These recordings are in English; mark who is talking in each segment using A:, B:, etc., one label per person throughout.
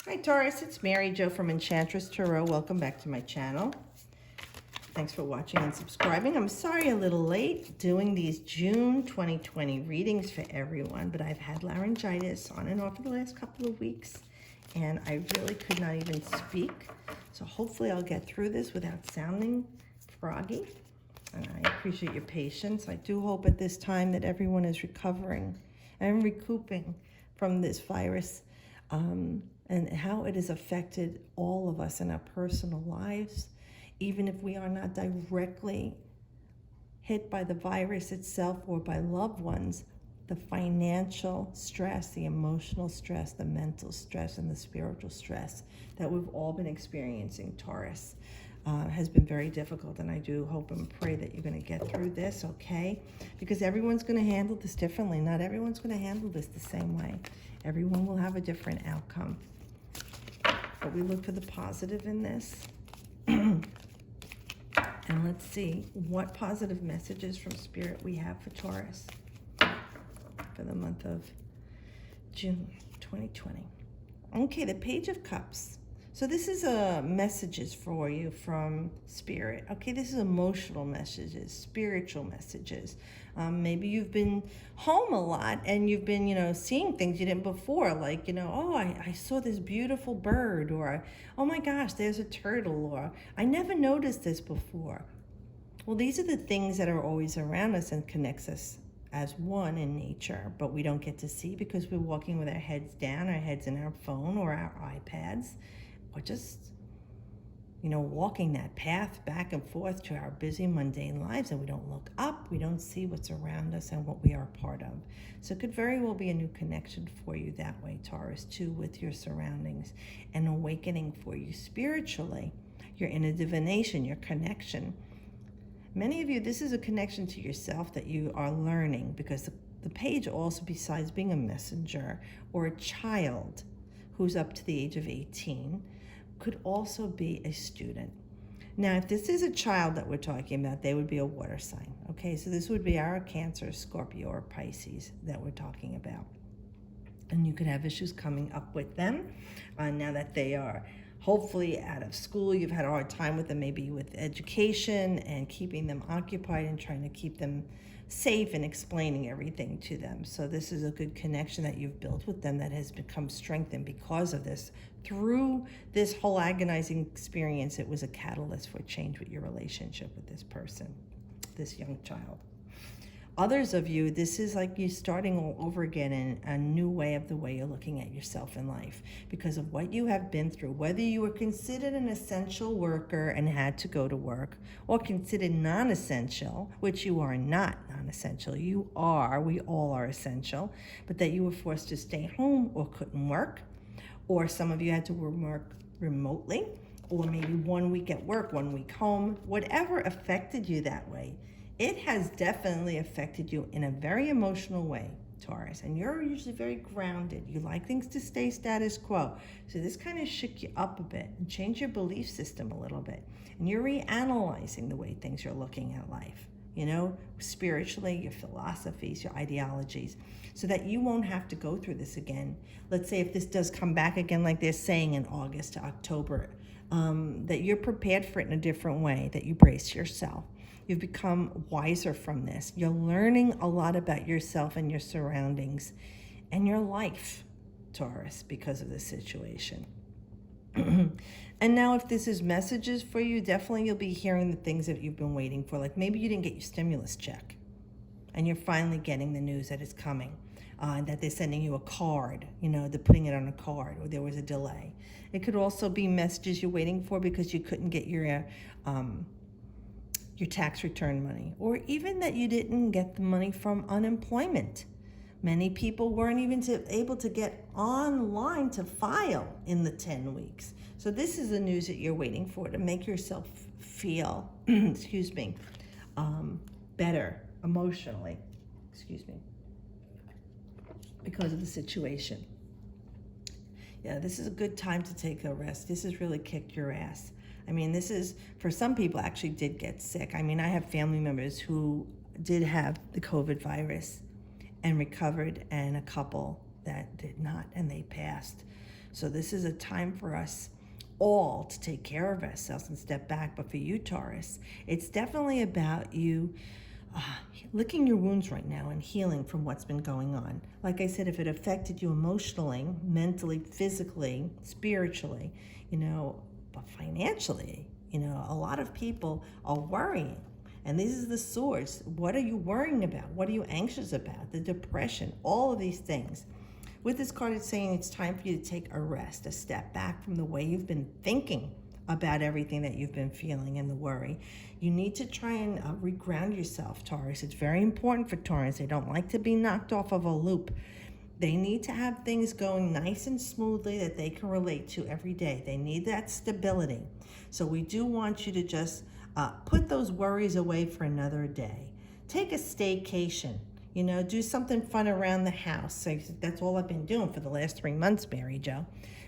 A: Hi Taurus, it's Mary Jo from Enchantress Tarot. Welcome back to my channel. Thanks for watching and subscribing. I'm sorry a little late doing these June 2020 readings for everyone, but I've had laryngitis on and off for the last couple of weeks, and I really could not even speak. So hopefully I'll get through this without sounding froggy, and I appreciate your patience. I do hope at this time that everyone is recovering and recouping from this virus. And how it has affected all of us in our personal lives, even if we are not directly hit by the virus itself or by loved ones. The financial stress, the emotional stress, the mental stress, and the spiritual stress that we've all been experiencing, Taurus, has been very difficult. And I do hope and pray that you're going to get through this, okay? Because everyone's going to handle this differently. Not everyone's going to handle this the same way. Everyone will have a different outcome. But we look for the positive in this. And let's see what positive messages from Spirit we have for Taurus for the month of June 2020. Okay, the Page of Cups. So this is messages for you from Spirit. Okay, this is emotional messages, spiritual messages. Maybe you've been home a lot and you've been, seeing things you didn't before, like, oh, I saw this beautiful bird, or, oh my gosh, there's a turtle, or I never noticed this before. Well, these are the things that are always around us and connects us as one in nature, but we don't get to see because we're walking with our heads down, our heads in our phone or our iPads, or just, walking that path back and forth to our busy, mundane lives, and we don't look up, we don't see what's around us and what we are a part of. So it could very well be a new connection for you that way, Taurus, too, with your surroundings, an awakening for you spiritually, your inner divination, your connection. Many of you, this is a connection to yourself that you are learning, because the page also, besides being a messenger or a child who's up to the age of 18, could also be a student. Now, if this is a child that we're talking about, they would be a water sign. Okay, so this would be our Cancer, Scorpio, or Pisces that we're talking about. And you could have issues coming up with them now that they are hopefully out of school. You've had a hard time with them, maybe with education and keeping them occupied and trying to keep them safe and explaining everything to them. So this is a good connection that you've built with them that has become strengthened because of this. Through this whole agonizing experience, it was a catalyst for change with your relationship with this person, this young child. Others of you, this is like you starting all over again in a new way of the way you're looking at yourself in life because of what you have been through. Whether you were considered an essential worker and had to go to work, or considered non-essential, which you are not non-essential. You are, we all are essential, but that you were forced to stay home or couldn't work, or some of you had to work remotely, or maybe 1 week at work, 1 week home. Whatever affected you that way, it has definitely affected you in a very emotional way, Taurus. And you're usually very grounded. You like things to stay status quo. So this kind of shook you up a bit and changed your belief system a little bit. And you're reanalyzing the way things you're looking at life, spiritually, your philosophies, your ideologies, so that you won't have to go through this again. Let's say if this does come back again, like they're saying in August to October, that you're prepared for it in a different way, that you brace yourself. You've become wiser from this. You're learning a lot about yourself and your surroundings and your life, Taurus, because of this situation. And now if this is messages for you, definitely you'll be hearing the things that you've been waiting for. Like maybe you didn't get your stimulus check and you're finally getting the news that it's coming, that they're sending you a card, they're putting it on a card, or there was a delay. It could also be messages you're waiting for because you couldn't get your tax return money, or even that you didn't get the money from unemployment. Many people weren't even able to get online to file in the 10 weeks. So this is the news that you're waiting for to make yourself feel, better emotionally, because of the situation. Yeah, this is a good time to take a rest. This has really kicked your ass. This is, for some people, actually did get sick. I have family members who did have the COVID virus and recovered, and a couple that did not, and they passed. So this is a time for us all to take care of ourselves and step back. But for you, Taurus, it's definitely about you licking your wounds right now and healing from what's been going on. Like I said, if it affected you emotionally, mentally, physically, spiritually, but financially, a lot of people are worrying. And this is the source. What are you worrying about? What are you anxious about? The depression, all of these things. With this card, it's saying it's time for you to take a rest, a step back from the way you've been thinking about everything that you've been feeling and the worry. You need to try and reground yourself, Taurus. It's very important for Taurus. They don't like to be knocked off of a loop. They need to have things going nice and smoothly that they can relate to every day. They need that stability. So we do want you to just put those worries away for another day. Take a staycation. Do something fun around the house. So that's all I've been doing for the last 3 months, Mary Jo.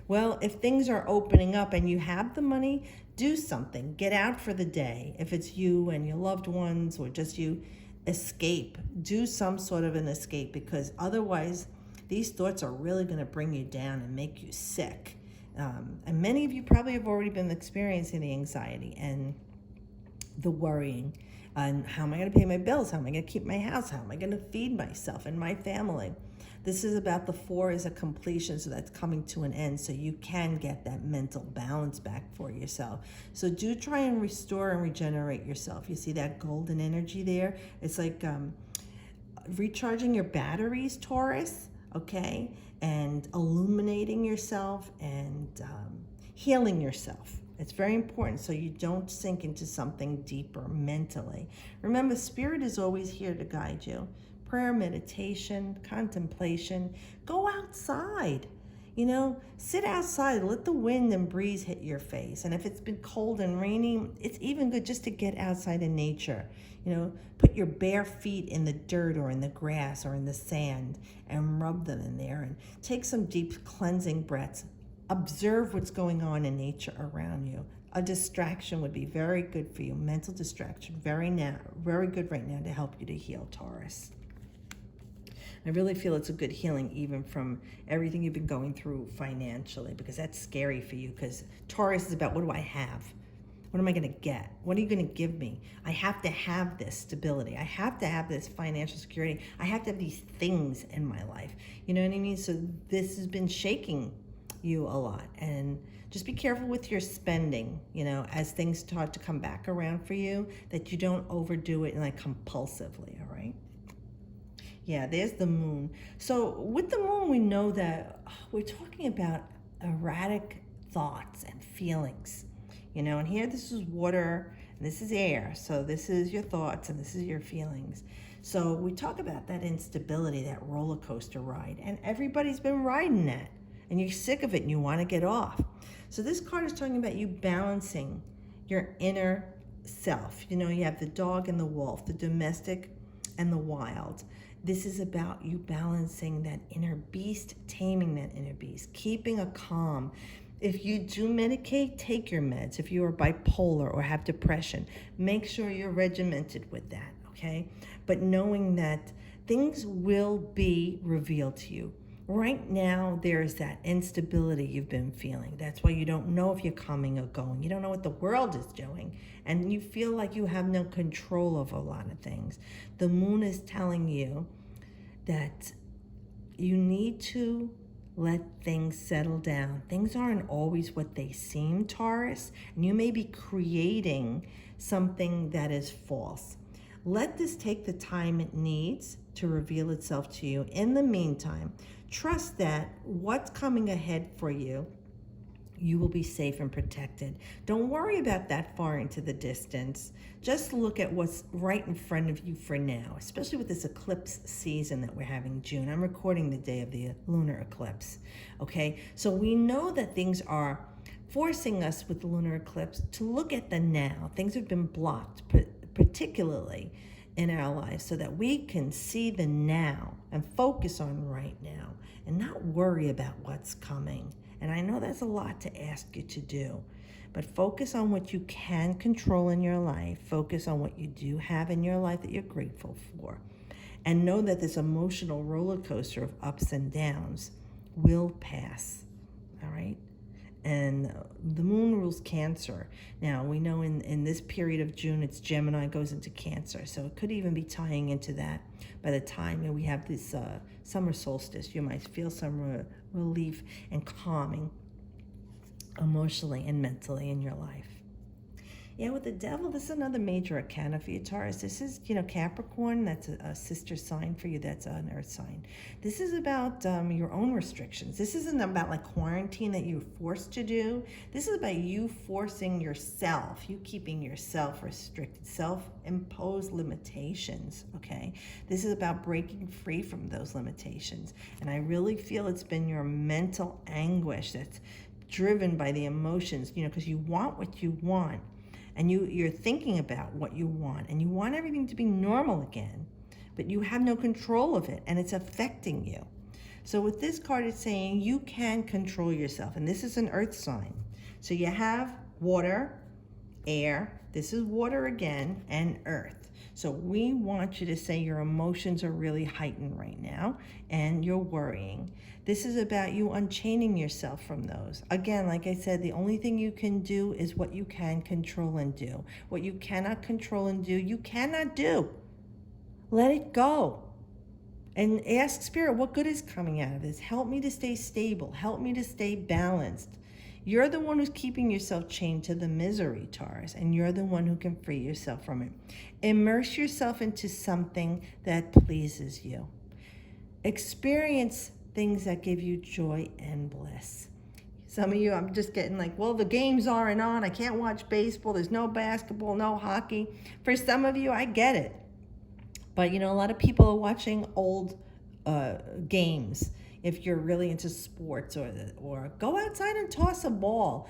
A: Well, if things are opening up and you have the money, do something. Get out for the day. If it's you and your loved ones or just you, escape. Do some sort of an escape, because otherwise these thoughts are really going to bring you down and make you sick. And many of you probably have already been experiencing the anxiety and the worrying. And how am I going to pay my bills? How am I going to keep my house? How am I going to feed myself and my family? This is about the 4 as a completion, so that's coming to an end, so you can get that mental balance back for yourself. So do try and restore and regenerate yourself. You see that golden energy there? It's like recharging your batteries, Taurus, okay? And illuminating yourself and healing yourself. It's very important so you don't sink into something deeper mentally. Remember, Spirit is always here to guide you. Prayer, meditation, contemplation. Go outside. Sit outside. Let the wind and breeze hit your face. And if it's been cold and rainy, it's even good just to get outside in nature. Put your bare feet in the dirt or in the grass or in the sand and rub them in there. And take some deep cleansing breaths. Observe what's going on in nature around you. A distraction would be very good for you. Mental distraction, very good right now to help you to heal, Taurus. I really feel it's a good healing even from everything you've been going through financially, because that's scary for you, because Taurus is about, what do I have? What am I going to get? What are you going to give me? I have to have this stability. I have to have this financial security. I have to have these things in my life. You know what I mean? So this has been shaking you a lot, and just be careful with your spending, as things start to come back around for you, that you don't overdo it and compulsively. All right. Yeah, there's the moon. So with the moon, we know that we're talking about erratic thoughts and feelings, and here this is water and this is air. So this is your thoughts and this is your feelings. So we talk about that instability, that roller coaster ride, and everybody's been riding that. And you're sick of it and you want to get off. So this card is talking about you balancing your inner self. You have the dog and the wolf, the domestic and the wild. This is about you balancing that inner beast, taming that inner beast, keeping a calm. If you do medicate, take your meds. If you are bipolar or have depression, make sure you're regimented with that, okay? But knowing that things will be revealed to you. Right now, there's that instability you've been feeling. That's why you don't know if you're coming or going. You don't know what the world is doing. And you feel like you have no control over a lot of things. The moon is telling you that you need to let things settle down. Things aren't always what they seem, Taurus. And you may be creating something that is false. Let this take the time it needs to reveal itself to you. In the meantime, trust that what's coming ahead for you, you will be safe and protected. Don't worry about that far into the distance. Just look at what's right in front of you for now, especially with this eclipse season that we're having June. I'm recording the day of the lunar eclipse, okay? So we know that things are forcing us with the lunar eclipse to look at the now. Things have been blocked, particularly in our lives, so that we can see the now and focus on right now and not worry about what's coming. And I know that's a lot to ask you to do, but focus on what you can control in your life. Focus on what you do have in your life that you're grateful for. And know that this emotional roller coaster of ups and downs will pass, all right? And the moon rules Cancer. Now, we know in this period of June, it's Gemini goes into Cancer. So it could even be tying into that by the time we have this summer solstice. You might feel some relief and calming emotionally and mentally in your life. Yeah, with the Devil, this is another major arcana for you, Taurus. This is, Capricorn. That's a sister sign for you. That's an earth sign. This is about your own restrictions. This isn't about like quarantine that you're forced to do. This is about you forcing yourself, you keeping yourself restricted, self-imposed limitations, okay? This is about breaking free from those limitations. And I really feel it's been your mental anguish that's driven by the emotions, because you want what you want. And you're thinking about what you want, and you want everything to be normal again, but you have no control of it, and it's affecting you. So with this card, it's saying you can control yourself, and this is an earth sign. So you have water, air, this is water again, and earth. So we want you to say your emotions are really heightened right now, and you're worrying. This is about you unchaining yourself from those. Again, like I said, the only thing you can do is what you can control and do. What you cannot control and do, you cannot do. Let it go. And ask Spirit, what good is coming out of this? Help me to stay stable. Help me to stay balanced. You're the one who's keeping yourself chained to the misery, Taurus, and you're the one who can free yourself from it. Immerse yourself into something that pleases you. Experience things that give you joy and bliss. Some of you, I'm just getting like, well, the games aren't on. I can't watch baseball. There's no basketball, no hockey. For some of you, I get it. But, a lot of people are watching old games. If you're really into sports, or go outside and toss a ball.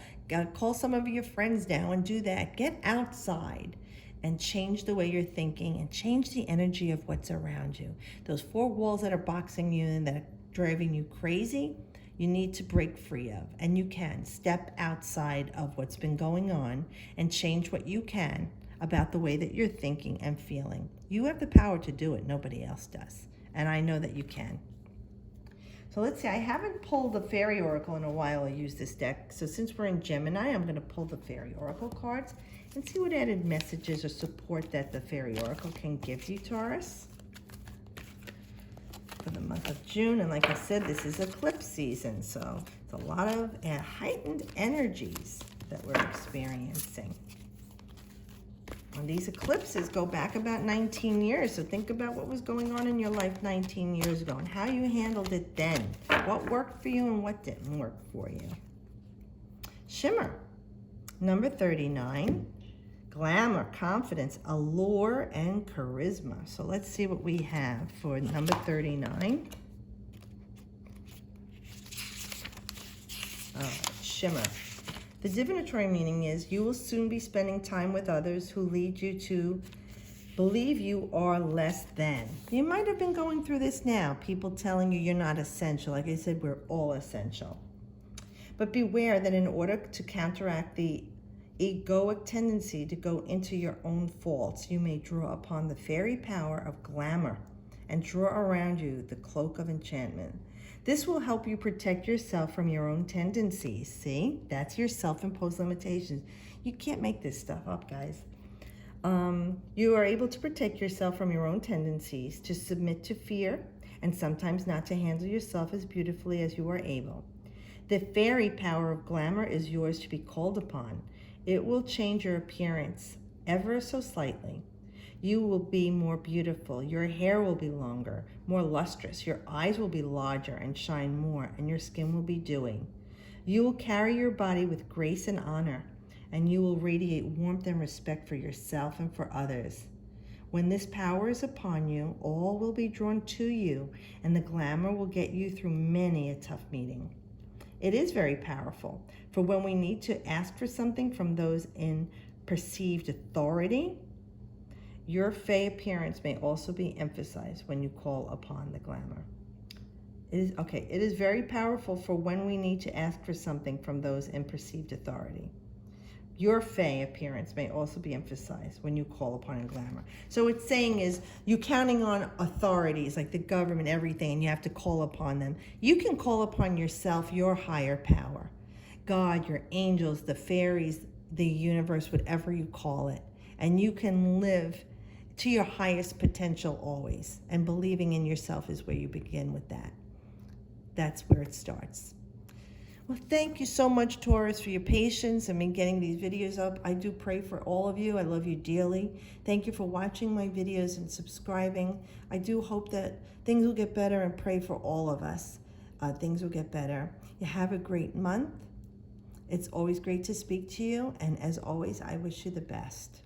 A: Call some of your friends down and do that. Get outside and change the way you're thinking and change the energy of what's around you. Those four walls that are boxing you and that are driving you crazy, you need to break free of. And you can step outside of what's been going on and change what you can about the way that you're thinking and feeling. You have the power to do it. Nobody else does. And I know that you can. So let's see, I haven't pulled the Fairy Oracle in a while. I use this deck. So since we're in Gemini, I'm going to pull the Fairy Oracle cards and see what added messages or support that the Fairy Oracle can give you, Taurus, for the month of June. And like I said, this is eclipse season, so it's a lot of heightened energies that we're experiencing. And these eclipses go back about 19 years, so think about what was going on in your life 19 years ago and how you handled it then. What worked for you and what didn't work for you. Shimmer, number 39. Glamour, confidence, allure, and charisma. So let's see what we have for number 39. All right, shimmer. The divinatory meaning is you will soon be spending time with others who lead you to believe you are less than. You might have been going through this now. People telling you you're not essential. Like I said, we're all essential. But beware that in order to counteract the egoic tendency to go into your own faults, you may draw upon the fairy power of glamour and draw around you the cloak of enchantment. This will help you protect yourself from your own tendencies. See, that's your self-imposed limitations. You can't make this stuff up, guys. You are able to protect yourself from your own tendencies to submit to fear and sometimes not to handle yourself as beautifully as you are able. The fairy power of glamour is yours to be called upon. It will change your appearance ever so slightly. You will be more beautiful. Your hair will be longer, more lustrous. Your eyes will be larger and shine more, and your skin will be dewy. You will carry your body with grace and honor, and you will radiate warmth and respect for yourself and for others. When this power is upon you, all will be drawn to you, and the glamour will get you through many a tough meeting. It is very powerful, for when we need to ask for something from those in perceived authority, your fey appearance may also be emphasized when you call upon the glamour. It is very powerful for when we need to ask for something from those in perceived authority. your fey appearance may also be emphasized when you call upon in glamour. So it's saying is you're counting on authorities like the government, everything, and you have to call upon them. You can call upon yourself, your higher power, God, your angels, the fairies, the universe, whatever you call it. And you can live to your highest potential always. And believing in yourself is where you begin with that. That's where it starts. Well, thank you so much, Taurus, for your patience and me getting these videos up. I do pray for all of you. I love you dearly. Thank you for watching my videos and subscribing. I do hope that things will get better, and pray for all of us. Things will get better. You have a great month. It's always great to speak to you. And as always, I wish you the best.